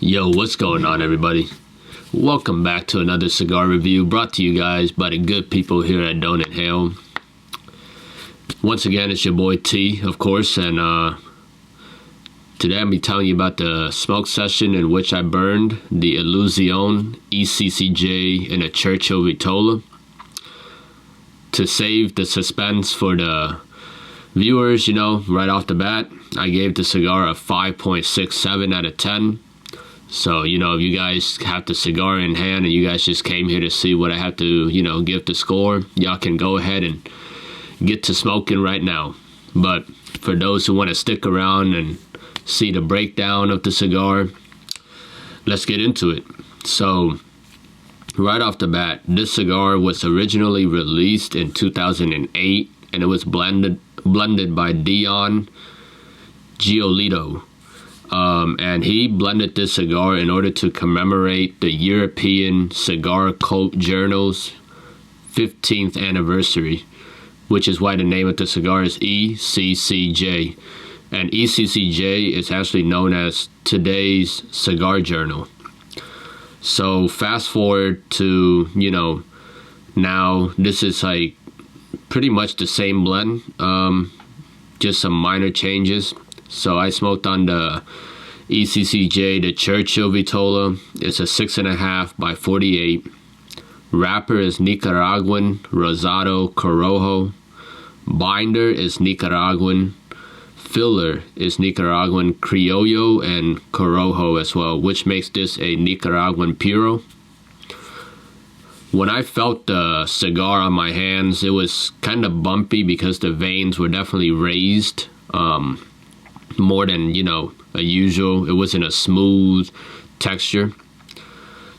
Yo, what's going on, everybody? Welcome back to another cigar review brought to you guys by the good people here at Don't Inhale. Once again, it's your boy T, of course, and today I'll be telling you about the smoke session in which I burned the Illusione ECCJ in a Churchill vitola. To save the suspense for the viewers, right off the bat, I gave the cigar a 5.67 out of 10. So, if you guys have the cigar in hand and you guys just came here to see what I have to, give the score, y'all can go ahead and get to smoking right now. But for those who want to stick around and see the breakdown of the cigar, let's get into it. So, right off the bat, this cigar was originally released in 2008, and it was blended by Dion Giolito. And he blended this cigar in order to commemorate the European Cigar Cult Journal's 15th anniversary, which is why the name of the cigar is ECCJ. And ECCJ is actually known as today's cigar journal. So fast forward to, now this is like pretty much the same blend, just some minor changes. So I smoked on the ECCJ, the Churchill vitola. It's a 6.5 by 48. Wrapper is Nicaraguan Rosado Corojo. Binder is Nicaraguan. Filler is Nicaraguan Criollo and Corojo as well, which makes this a Nicaraguan Puro. When I felt the cigar on my hands, it was kind of bumpy because the veins were definitely raised. More than, a usual. It wasn't a smooth texture.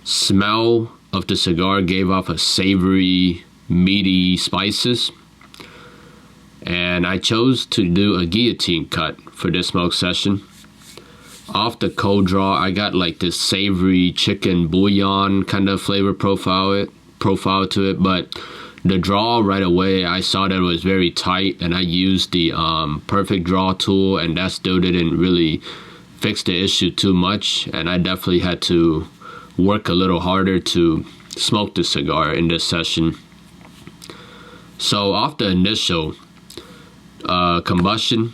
Smell of the cigar gave off a savory, meaty spices. And I chose to do a guillotine cut for this smoke session. Off the cold draw, I got like this savory chicken bouillon kind of flavor profile to it, but the draw right away, I saw that it was very tight, and I used the perfect draw tool, and that still didn't really fix the issue too much, and I definitely had to work a little harder to smoke the cigar in this session. So off the initial combustion,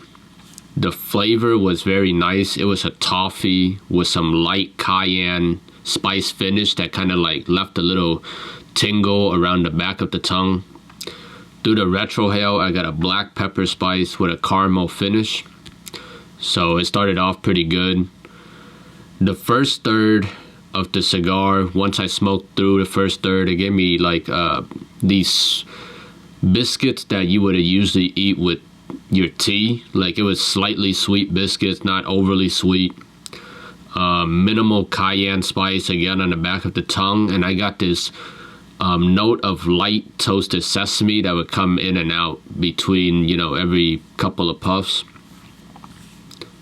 the flavor was very nice. It was a toffee with some light cayenne spice finish that kind of like left a little tingle around the back of the tongue. Through the retrohale, I got a black pepper spice with a caramel finish. So it started off pretty good. The first third of the cigar, once I smoked through the first third, it gave me like these biscuits that you would usually eat with your tea. Like it was slightly sweet biscuits, not overly sweet. Minimal cayenne spice again on the back of the tongue, and I got this note of light toasted sesame that would come in and out between, every couple of puffs.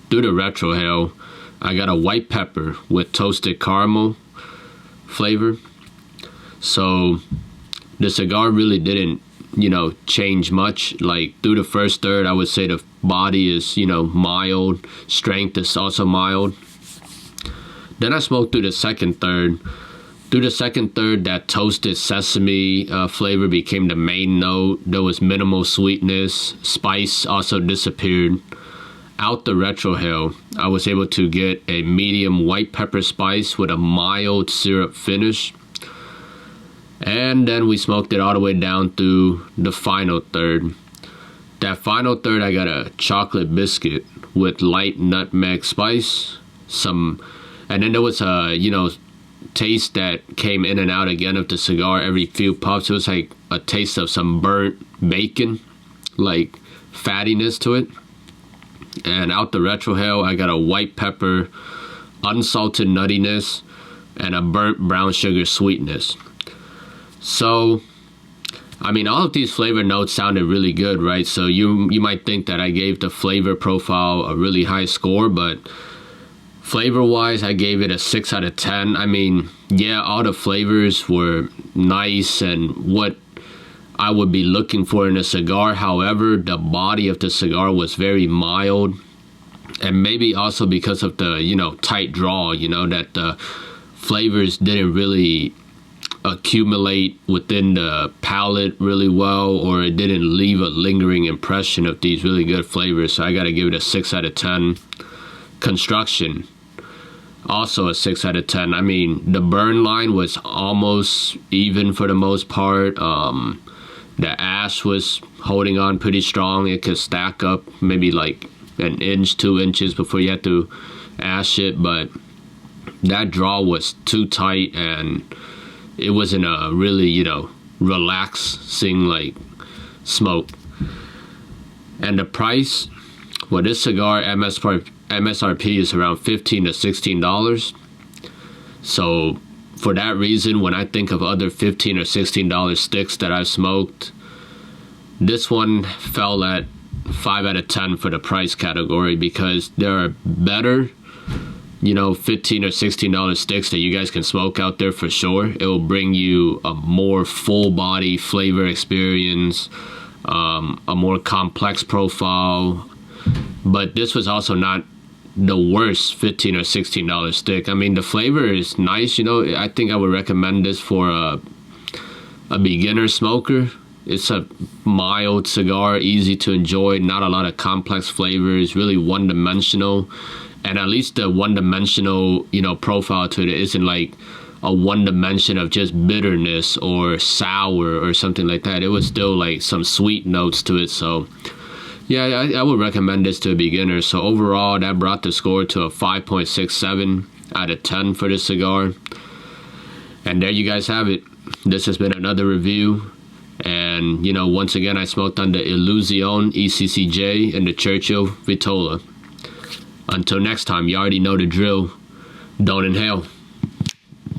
Through the retrohale, I got a white pepper with toasted caramel flavor. So the cigar really didn't, change much. Like through the first third, I would say the body is, mild. Strength is also mild. Then I smoked through the second third. Through the second third, that toasted sesame flavor became the main note. There was minimal sweetness. Spice also disappeared. Out the retrohale, I was able to get a medium white pepper spice with a mild syrup finish. And then we smoked it all the way down through the final third. That final third, I got a chocolate biscuit with light nutmeg spice. And then there was a, taste that came in and out again of the cigar every few puffs. It was like a taste of some burnt bacon, like fattiness to it. And out the retrohale, I got a white pepper, unsalted nuttiness, and a burnt brown sugar sweetness. So, all of these flavor notes sounded really good, right? So you might think that I gave the flavor profile a really high score, but flavor-wise, I gave it a 6 out of 10. All the flavors were nice and what I would be looking for in a cigar. However, the body of the cigar was very mild. And maybe also because of the, tight draw, that the flavors didn't really accumulate within the palate really well, or it didn't leave a lingering impression of these really good flavors. So I got to give it a 6 out of 10. Construction, also a 6 out of 10. I mean, the burn line was almost even for the most part. The ash was holding on pretty strong. It could stack up maybe like an inch, 2 inches before you had to ash it, but that draw was too tight, and it wasn't a really, relaxing like smoke. And the price, well, this cigar MSRP is around $15 to $16. So for that reason, when I think of other $15 or $16 sticks that I've smoked, this one fell at 5 out of 10 for the price category, because there are better, $15 or $16 sticks that you guys can smoke out there for sure. It will bring you a more full body flavor experience, a more complex profile. But this was also not the worst $15 or $16 stick. I mean, the flavor is nice. I think I would recommend this for a beginner smoker. It's a mild cigar, easy to enjoy, not a lot of complex flavors, really one-dimensional. And at least the one-dimensional, profile to it isn't like a one dimension of just bitterness or sour or something like that. It was still like some sweet notes to it. So yeah, I would recommend this to a beginner. So overall, that brought the score to a 5.67 out of 10 for this cigar. And there you guys have it. This has been another review. And, once again, I smoked on the Illusione ECCJ and the Churchill Vitola. Until next time, you already know the drill. Don't inhale.